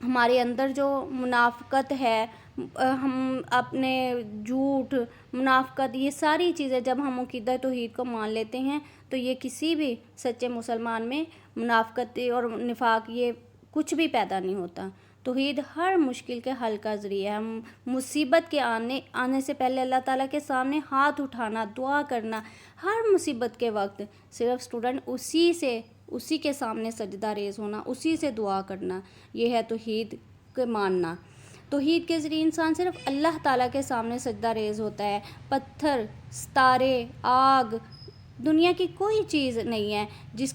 ہمارے اندر جو منافقت ہے، ہم اپنے جھوٹ، منافقت، یہ ساری چیزیں جب ہم عقیدہ توحید کو مان لیتے ہیں تو یہ کسی بھی سچے مسلمان میں منافقت اور نفاق یہ کچھ بھی پیدا نہیں ہوتا۔ توحید ہر مشکل کے حل کا ذریعہ ہے۔ مصیبت کے آنے سے پہلے اللہ تعالیٰ کے سامنے ہاتھ اٹھانا، دعا کرنا، ہر مصیبت کے وقت صرف اسٹوڈنٹ اسی کے سامنے سجدہ ریز ہونا، اسی سے دعا کرنا، یہ ہے توحید کے ماننا۔ توحید کے ذریعے انسان صرف اللہ تعالیٰ کے سامنے سجدہ ریز ہوتا ہے۔ پتھر، ستارے، آگ، دنیا کی کوئی چیز نہیں ہے جس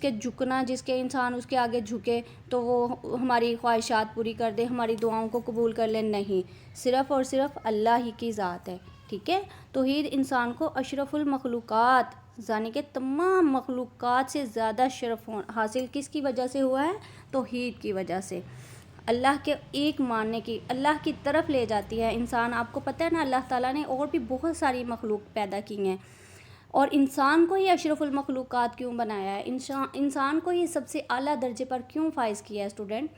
کے انسان اس کے آگے جھکے تو وہ ہماری خواہشات پوری کر دے، ہماری دعاؤں کو قبول کر لے، نہیں، صرف اور صرف اللہ ہی کی ذات ہے، ٹھیک ہے۔ توحید انسان کو اشرف المخلوقات، یعنی کہ تمام مخلوقات سے زیادہ شرف حاصل کس کی وجہ سے ہوا ہے؟ توحید کی وجہ سے۔ اللہ کے ایک ماننے کی، اللہ کی طرف لے جاتی ہے انسان۔ آپ کو پتہ ہے نا، اللہ تعالیٰ نے اور بھی بہت ساری مخلوق پیدا کی ہیں، اور انسان کو ہی اشرف المخلوقات کیوں بنایا ہے؟ انسان کو ہی سب سے اعلیٰ درجے پر کیوں فائز کیا ہے اسٹوڈنٹ؟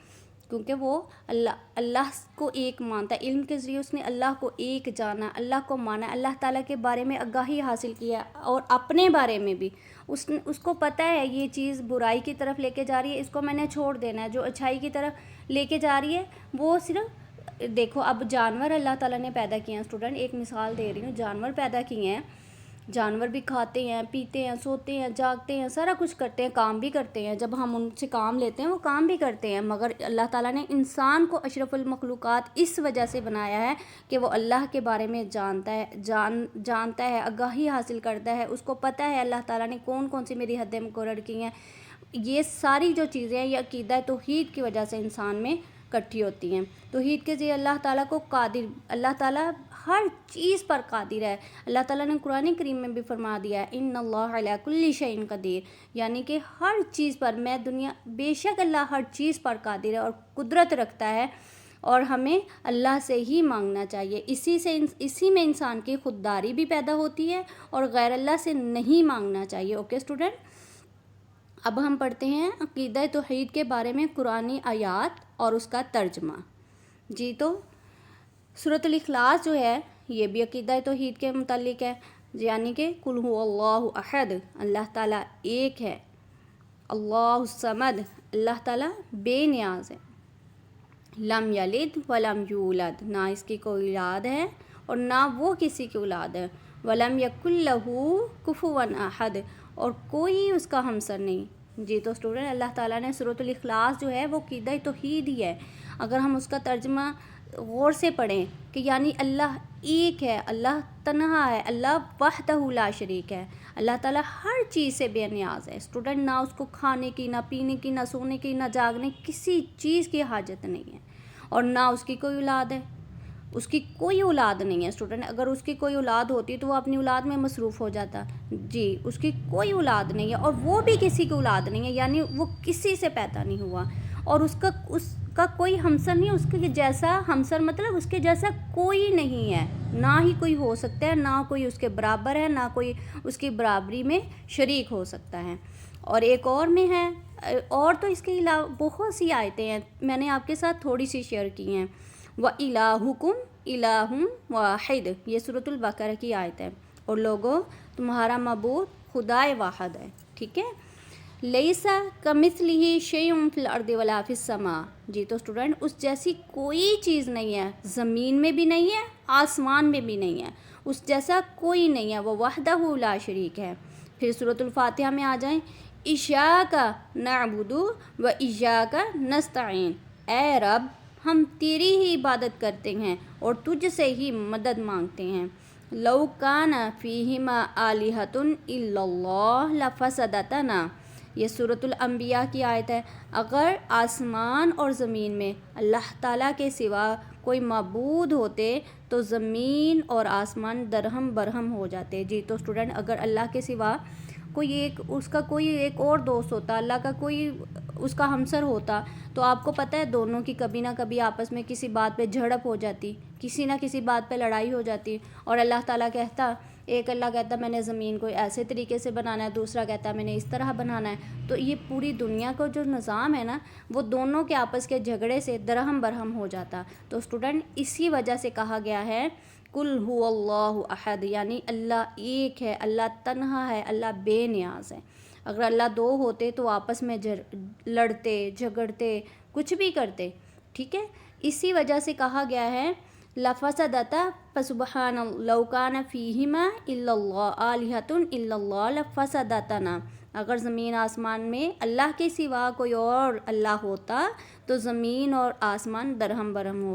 کیونکہ وہ اللہ کو ایک مانتا ہے، علم کے ذریعے اس نے اللہ کو ایک جانا، اللہ کو مانا، اللہ تعالیٰ کے بارے میں آگاہی حاصل کیا، اور اپنے بارے میں بھی اس کو پتہ ہے یہ چیز برائی کی طرف لے کے جا رہی ہے، اس کو میں نے چھوڑ دینا ہے، جو اچھائی کی طرف لے کے جا رہی ہے وہ صرف دیکھو۔ اب جانور اللہ تعالیٰ نے پیدا کیے ہیں اسٹوڈنٹ، ایک مثال دے رہی ہوں، جانور پیدا کیے ہیں، جانور بھی کھاتے ہیں، پیتے ہیں، سوتے ہیں، جاگتے ہیں، سارا کچھ کرتے ہیں، کام بھی کرتے ہیں، جب ہم ان سے کام لیتے ہیں وہ کام بھی کرتے ہیں، مگر اللہ تعالیٰ نے انسان کو اشرف المخلوقات اس وجہ سے بنایا ہے کہ وہ اللہ کے بارے میں جانتا ہے، آگاہی حاصل کرتا ہے، اس کو پتہ ہے اللہ تعالیٰ نے کون کون سی میری حدیں مقرر کی ہیں۔ یہ ساری جو چیزیں ہیں یہ عقیدہ توحید کی وجہ سے انسان میں اکٹھی ہوتی ہیں۔ توحید کے ذریعے اللہ تعالیٰ کو قادر، اللہ تعالیٰ ہر چیز پر قادر ہے۔ اللہ تعالیٰ نے قرآن کریم میں بھی فرما دیا ہے ان اللہ علی کل شیء قدیر، یعنی کہ ہر چیز پر بے شک اللہ ہر چیز پر قادر ہے اور قدرت رکھتا ہے، اور ہمیں اللہ سے ہی مانگنا چاہیے۔ اسی میں انسان کی خودداری بھی پیدا ہوتی ہے، اور غیر اللہ سے نہیں مانگنا چاہیے۔ اوکے اسٹوڈنٹ، اب ہم پڑھتے ہیں عقیدہ توحید کے بارے میں قرآنی آیات اور اس کا ترجمہ۔ جی، تو سورۃ الاخلاص جو ہے یہ بھی عقیدہ توحید کے متعلق ہے، یعنی کہ قل هو اللہ احد، اللہ تعالیٰ ایک ہے، اللہ الصمد، اللہ تعالیٰ بے نیاز ہے، لم یلد ولم یولد، نہ اس کی کوئی اولاد ہے اور نہ وہ کسی کی اولاد ہے، ولم یکن لہ کفوا احد، اور کوئی اس کا ہمسر نہیں۔ جی، تو اسٹوڈنٹ اللہ تعالیٰ نے سورۃ الاخلاص جو ہے وہ عقیدہ توحید ہی ہے۔ اگر ہم اس کا ترجمہ غور سے پڑھیں کہ یعنی اللہ ایک ہے، اللہ تنہا ہے، اللہ وحدہ لا شریک ہے، اللہ تعالیٰ ہر چیز سے بے نیاز ہے اسٹوڈنٹ، نہ اس کو کھانے کی، نہ پینے کی، نہ سونے کی، نہ جاگنے، کسی چیز کی حاجت نہیں ہے، اور نہ اس کی کوئی اولاد ہے، اس کی کوئی اولاد نہیں ہے اسٹوڈنٹ۔ اگر اس کی کوئی اولاد ہوتی تو وہ اپنی اولاد میں مصروف ہو جاتا، جی، اس کی کوئی اولاد نہیں ہے، اور وہ بھی کسی کی اولاد نہیں ہے، یعنی وہ کسی سے پیدا نہیں ہوا، اور اس کا کوئی ہمسر نہیں، اس کے جیسا ہمسر مطلب اس کے جیسا کوئی نہیں ہے، نہ ہی کوئی ہو سکتا ہے، نہ کوئی اس کے برابر ہے، نہ کوئی اس کی برابری میں شریک ہو سکتا ہے۔ اور ایک اور میں ہے، اور تو اس کے علاوہ بہت سی آیتیں ہیں، میں نے آپ کے ساتھ تھوڑی سی شیئر کی ہیں۔ وَإِلَٰهُكُمْ إِلَٰهٌ وَاحِدٌ، یہ سورۃ البقرہ کی آیت ہے، اور لوگوں تمہارا معبود خدائے واحد ہے، ٹھیک ہے۔ لَيْسَ كَمِثْلِهِ شَيْءٌ فِي الْأَرْضِ وَلَا فِي السَّمَاءِ، جی تو اسٹوڈنٹ اس جیسی کوئی چیز نہیں ہے، زمین میں بھی نہیں ہے، آسمان میں بھی نہیں ہے، اس جیسا کوئی نہیں ہے، وہ وحدہ لا شریک ہے۔ پھر سورۃ الفاتحہ میں آ جائیں، إِيَّاكَ نَعْبُدُ وَإِيَّاكَ نَسْتَعِينُ، اے رب ہم تیری ہی عبادت کرتے ہیں اور تجھ سے ہی مدد مانگتے ہیں۔ لَوْ كَانَ فِيهِمَا آلِهَةٌ إِلَّا اللَّهُ لَفَسَدَتَا، یہ سورۃ الانبیاء کی آیت ہے۔ اگر آسمان اور زمین میں اللہ تعالیٰ کے سوا کوئی معبود ہوتے تو زمین اور آسمان درہم برہم ہو جاتے۔ جی تو اسٹوڈنٹ اگر اللہ کے سوا اس کا کوئی ایک اور دوست ہوتا، اللہ کا کوئی اس کا ہمسر ہوتا، تو آپ کو پتہ ہے دونوں کی کبھی نہ کبھی آپس میں کسی بات پہ جھڑپ ہو جاتی، کسی نہ کسی بات پہ لڑائی ہو جاتی، اور اللہ تعالیٰ کہتا ایک اللہ کہتا ہے میں نے زمین کو ایسے طریقے سے بنانا ہے، دوسرا کہتا ہے میں نے اس طرح بنانا ہے. تو یہ پوری دنیا کا جو نظام ہے نا وہ دونوں کے آپس کے جھگڑے سے درہم برہم ہو جاتا. تو اسٹوڈنٹ اسی وجہ سے کہا گیا ہے قل هو اللہ احد، یعنی اللہ ایک ہے، اللہ تنہا ہے، اللہ بے نیاز ہے. اگر اللہ دو ہوتے تو آپس میں لڑتے جھگڑتے کچھ بھی کرتے. ٹھیک ہے، اسی وجہ سے کہا گیا ہے لفسدتا فسبحان لو کان فیہما الا اللہ آلہۃ الا اللہ لفسدتنا. اگر زمین آسمان میں اللہ کے سوا کوئی اور اللہ ہوتا تو زمین اور آسمان درہم برہم ہو